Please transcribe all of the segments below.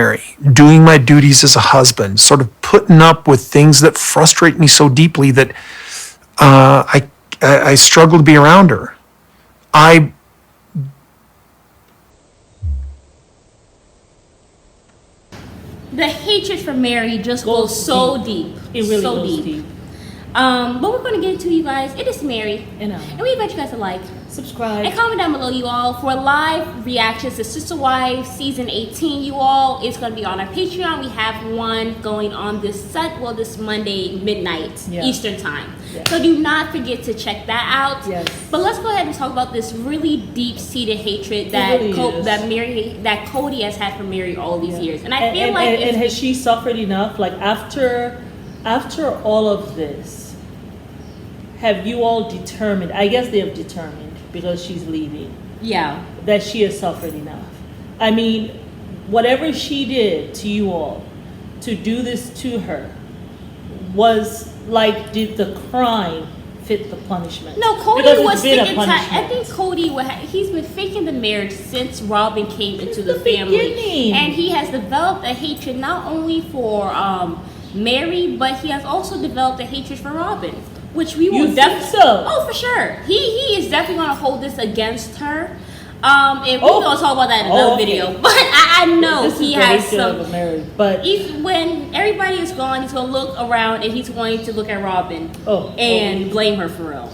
Mary, doing my duties as a husband, sort of putting up with things that frustrate me so deeply that I struggle to be around her. I The hatred for Meri just goes so deep. It really so goes deep. But we're going to get into you guys. It is Meri. And we invite you guys to like, subscribe, and comment down below, you all, for live reactions to Sister Wives season 18. You all, it's going to be on our Patreon. We have one going on this Monday midnight Eastern time. So do not forget to check that out. But let's go ahead and talk about this really deep-seated hatred that that Kody has had for Meri all these years. And I feel and has she suffered enough? Like after all of this, have you all determined? I guess they have determined, because she's leaving, that she has suffered enough. I mean, whatever she did to you all, to do this to her, was like, did the crime fit the punishment? No, Kody was faking. I think Kody he's been faking the marriage since Robin came into the family, and he has developed a hatred not only for Meri, but he has also developed a hatred for Robin. Which we will definitely. Oh, for sure. He is definitely going to hold this against her. And we're going to talk about that in another video. But I know he has some. But when everybody is gone, he's going to look around and he's going to look at Robin and blame her for real.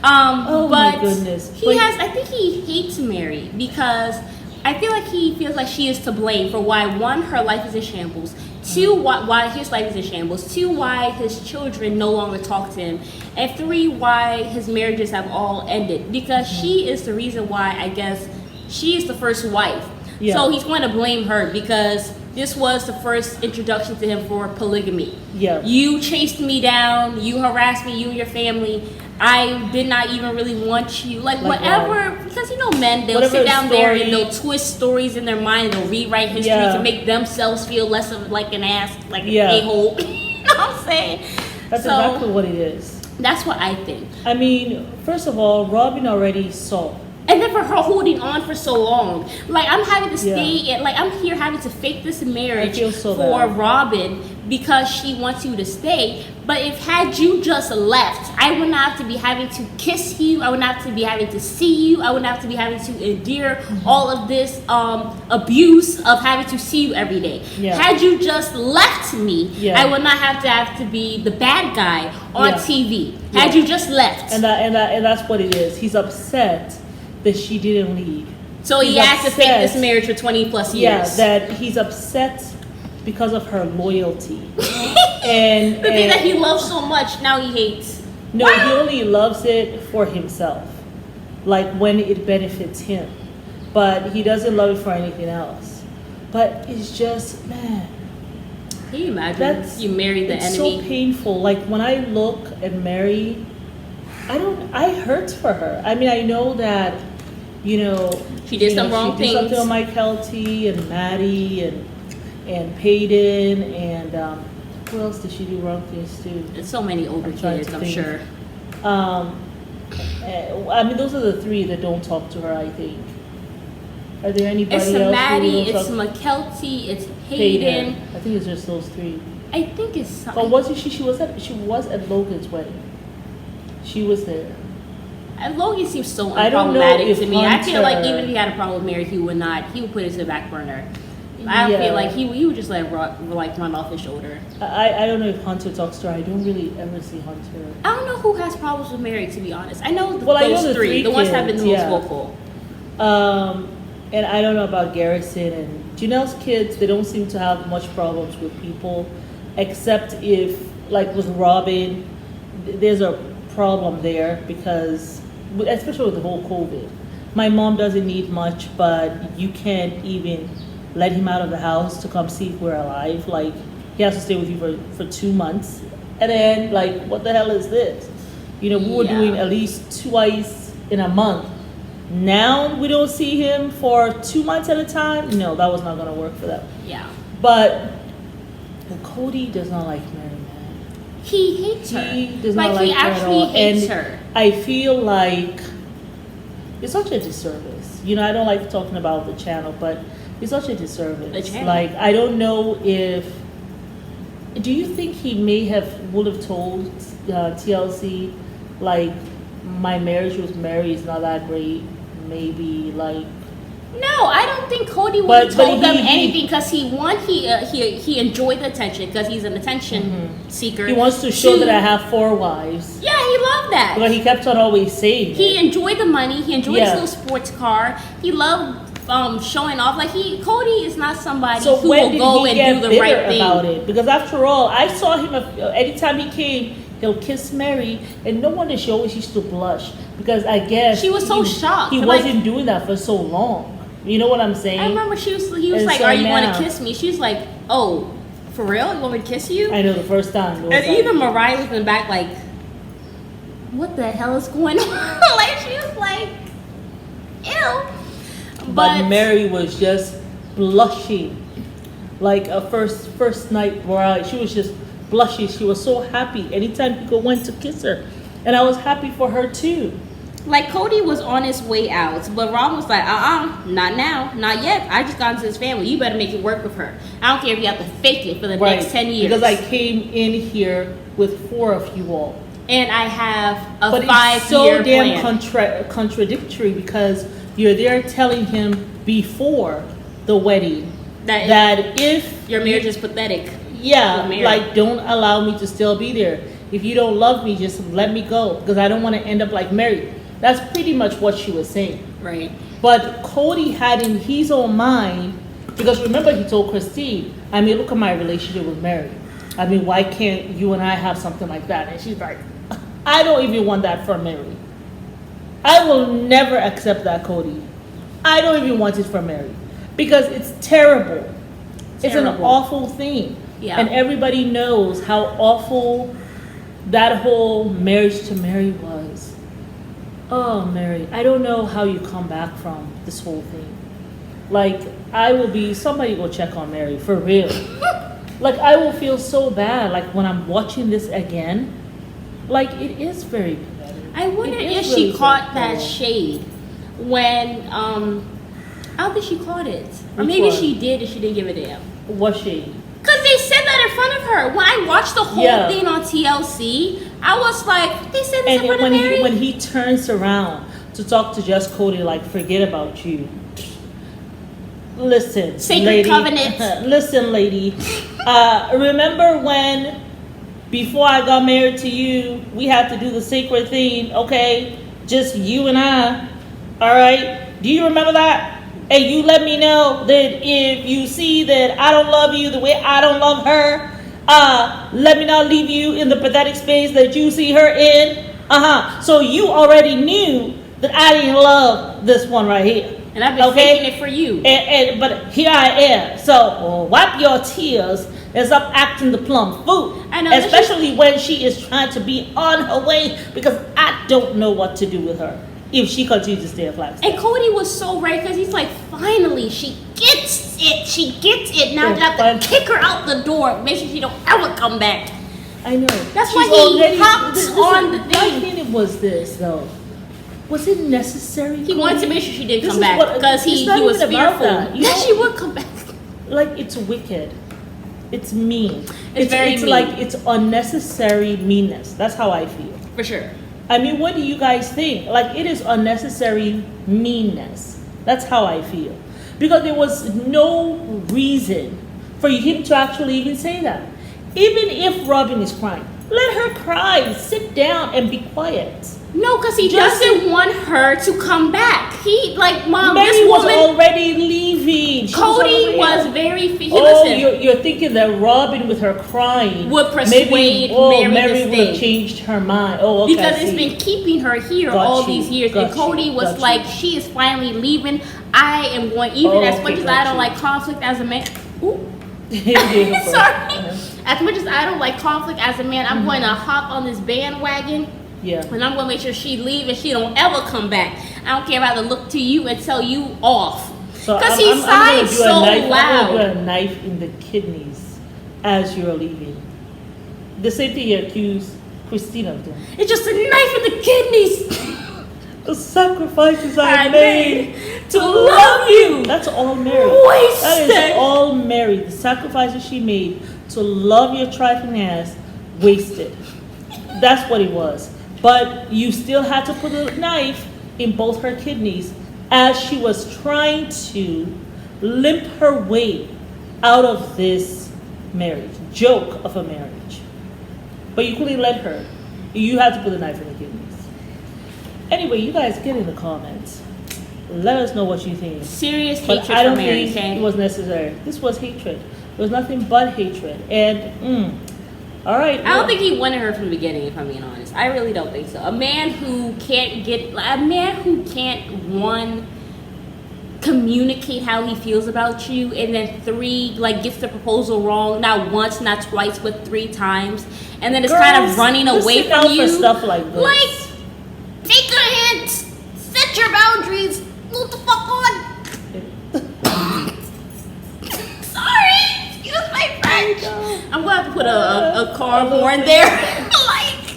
But my goodness. I think he hates Meri because I feel like he feels like she is to blame for why, one, her life is in shambles. Two, why his life is in shambles. Two, why his children no longer talk to him. And three, why his marriages have all ended. Because she is the reason why, I guess, she is the first wife. So he's going to blame her because this was the first introduction to him for polygamy. You chased me down, you harassed me, you and your family. I did not even really want you. Like whatever, because you know men, they'll sit down there and they'll twist stories in their mind, they'll rewrite history to make themselves feel less of like an ass, like an a-hole. You know what I'm saying? That's exactly what it is. That's what I think. I mean, first of all, Robin already saw. And then for her holding on for so long, like I'm having to stay, like I'm here having to fake this marriage for Robin because she wants you to stay. But had you just left, I would not have to be having to kiss you. I would not have to be having to see you. I would not have to be having to endure all of this abuse of having to see you every day. Had you just left me, I would not have to be the bad guy on TV. Had you just left, and that's what it is. He's upset that she didn't leave. So he has to fake this marriage for 20 plus years. Yeah, that he's upset because of her loyalty. and the thing that he loves so much, now he hates. No, he only loves it for himself. Like when it benefits him. But he doesn't love it for anything else. But it's just, man. Can you imagine you married the enemy? It's so painful. Like when I look at Meri, I hurt for her. I mean, I know that, you know, she did some wrong things. She did something on Mike Kelty and Maddie and Peyton and who else did she do wrong things to? And so many older kids, I'm sure. I mean, those are the three that don't talk to her, I think. Are there anybody else? It's Maddie, it's McKelty, it's Peyton. I think it's just those three. I think it's something. But wasn't she? She was at Logan's wedding. She was there. And Logan seems so unproblematic to me. I feel like even if he had a problem with Meri, he would put it to the back burner. I don't feel like he would just let it run off his shoulder. I don't know if Hunter talks to her. I don't really ever see Hunter. I don't know who has problems with Meri, to be honest. I know those three. The ones that have been the most vocal. And I don't know about Garrison and Janelle's kids. They don't seem to have much problems with people, except if, like with Robin, there's a problem there because, especially with the whole COVID. My mom doesn't need much, but you can't even let him out of the house to come see if we're alive. Like, he has to stay with you for 2 months. And then, like, what the hell is this? You know, we were doing at least twice in a month. Now we don't see him for 2 months at a time. No, that was not going to work for them. Yeah. But Kody does not like Meri, man. He hates her. He does not like he her at actually all. hates And her. I feel like it's such a disservice. You know, I don't like talking about the channel, but He's such a A disservice. champ. Like, I don't know if. Do you think he would have told TLC, like, my marriage with Meri is not that great? Maybe, like. No, I don't think Kody would But- have but told them he- anything because he enjoyed the attention because he's an attention seeker. He wants to show that I have 4 wives. Yeah, he loved that. But he kept on always saying He it. enjoyed the money. He enjoyed Yeah. his little sports car. He loved showing off. Like Cody is not somebody So who when will did go he and get do the bitter right thing. about it? Because after all, I saw him anytime he came, he'll kiss Meri, and no wonder she always used to blush because I guess She was so shocked, He like- wasn't doing that for so long. You know what I'm saying? I remember he was And like, so "Are you going now- to kiss me?" She was like, "Oh, for real? You want me to kiss you?" I know the first time. it was And like- even Mariah was in the back like, "What the hell is going on?" Like she was like, "Ew." but Meri was just blushing, like a first night bride. She was just blushing. She was so happy anytime people went to kiss her, and I was happy for her too. Like Cody was on his way out, but Ron was like, not now, not yet. I just got into this family. You better make it work with her. I don't care if you have to fake it for the next 10 years. Because I came in here with 4 of you all. And I have a But 5-year it's so damn plan. contradictory because you're there telling him before the wedding That that if Your marriage is pathetic. yeah, with Meri. like don't allow me to still be there. If you don't love me, just let me go because I don't want to end up like Meri. That's pretty much what she was saying. Right. But Kody had in his own mind, because remember he told Christine, I mean, look at my relationship with Meri. I mean, why can't you and I have something like that? And she's like, I don't even want that for Meri. I will never accept that, Kody. I don't even want it for Meri. Because it's terrible. It's an Terrible. awful thing. Yeah. And everybody knows how awful that whole marriage to Meri was. Oh, Meri, I don't know how you come back from this whole thing. Like, somebody go check on Meri, for real. Like, I will feel so bad, like, when I'm watching this again. Like, it is very pathetic. I wonder It if is she really caught very that cool. shade when I don't think she caught it. Or Which maybe one? she did and she didn't give a damn. Was she? Because they said that in front of her. When I watched the whole Yeah. thing on TLC, I was like, they said this in And front of Meri? when he turns around to talk to just Kody, like, forget about you. Listen, Sacred lady. covenant. Listen, lady. Remember when, before I got married to you, we had to do the sacred thing, okay? Just you and I, all right? Do you remember that? And you let me know that if you see that I don't love you the way I don't love her, let me not leave you in the pathetic space that you see her in. So you already knew that I didn't love this one right here. And I've been faking it for you. But here I am. So wipe your tears and stop acting the plum fool. I know, but Especially when she is trying to be on her way, because I don't know what to do with her if she continues to stay at Flagstaff. And Cody was so right because he's like, finally, she gets it. She gets it. Now I have to kick her out the door. Make sure she don't ever come back. I know. That's She's why he already- hopped on the My thing. opinion was this, though. Was it necessary? He wanted to make sure she didn't This come is back what- because it's he not was even about fearful that, you that know? she would come back. Like, it's wicked. It's mean. It's very mean. Like, it's unnecessary meanness. That's how I feel. For sure. I mean, what do you guys think? Like, it is unnecessary meanness. That's how I feel. Because there was no reason for him to actually even say that. Even if Robin is crying, let her cry. Sit down and be quiet. No, because he Just- doesn't want her to come back. He, like, Mom, Meri this was woman, already leaving. She on Cody her way was out. very, Oh, listen, you're thinking that Robin with her crying would persuade Meri to would have stay. changed her mind. Oh, okay. because I it's see. been keeping her here Got all you, these years. got And Cody you, was got like, you. she is finally leaving. I am going, even Oh, as okay, much as got I don't you. like conflict as a man. Ooh. Yeah, Sorry. uh-huh. As much as I don't like conflict as a man, I'm going to hop on this bandwagon. Yeah. And I'm gonna make sure she leave and she don't ever come back. I don't care if I have to look to you and tell you off. So Because I'm he gonna sighed do so a knife, I'm loud. gonna do a knife in the kidneys as you're leaving. The same thing you accused Christina of doing. It's just a knife in the kidneys The sacrifices I I made made to love you. That's all Meri. Wasted. That is all Meri. The sacrifices she made to love your trifling ass, wasted. That's what it was. But you still had to put a knife in both her kidneys as she was trying to limp her way out of this marriage, joke of a marriage. But you couldn't let her. You had to put a knife in the kidneys. Anyway, you guys get in the comments. Let us know what you think. Serious But hatred I don't for Meri, think okay? it was necessary. This was hatred. It was nothing but hatred. And, all right. I don't think he wanted her from the beginning, if I'm being honest. I really don't think so. A man who can't one, communicate how he feels about you, and then three, like, gets the proposal wrong, not once, not twice, but 3 times, and then it's kind of running away from you. For stuff like this. Like, take a hint, set your boundaries, move the fuck on. Sorry, excuse my French. I'm gonna have to put a car horn there. Like,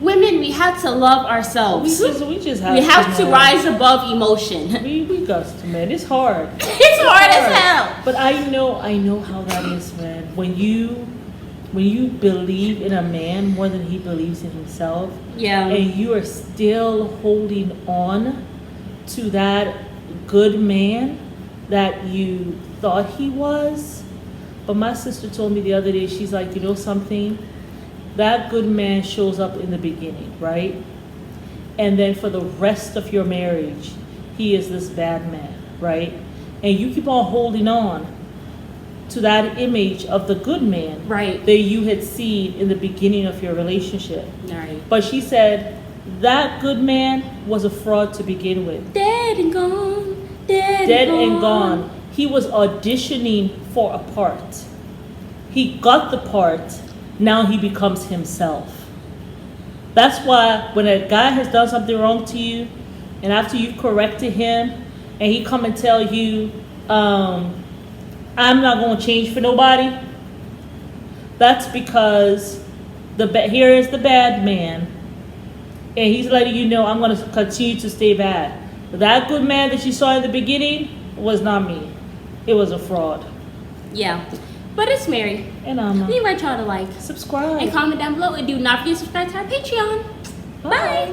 women, we have to love ourselves. We just have We have to man. rise above emotion. We got to, man. It's hard. It's hard as hell. But I know how that is, man. When you believe in a man more than he believes in himself, Yeah. and you are still holding on to that good man that you thought he was. But my sister told me the other day, she's like, you know something? That good man shows up in the beginning, right? And then for the rest of your marriage, he is this bad man, right? And you keep on holding on to that image of the good man Right. that you had seen in the beginning of your relationship. Right. But she said that good man was a fraud to begin with. Dead and gone. Dead and gone. He was auditioning for a part. He got the part. Now he becomes himself. That's why when a guy has done something wrong to you, and after you've corrected him, and he come and tell you, I'm not going to change for nobody, that's because here is the bad man, and he's letting you know, I'm going to continue to stay bad. That good man that you saw in the beginning was not me. It was a fraud. Yeah. But it's Meri. And We invite y'all to like, subscribe. and comment down below, and do not forget to subscribe to our Patreon. Bye.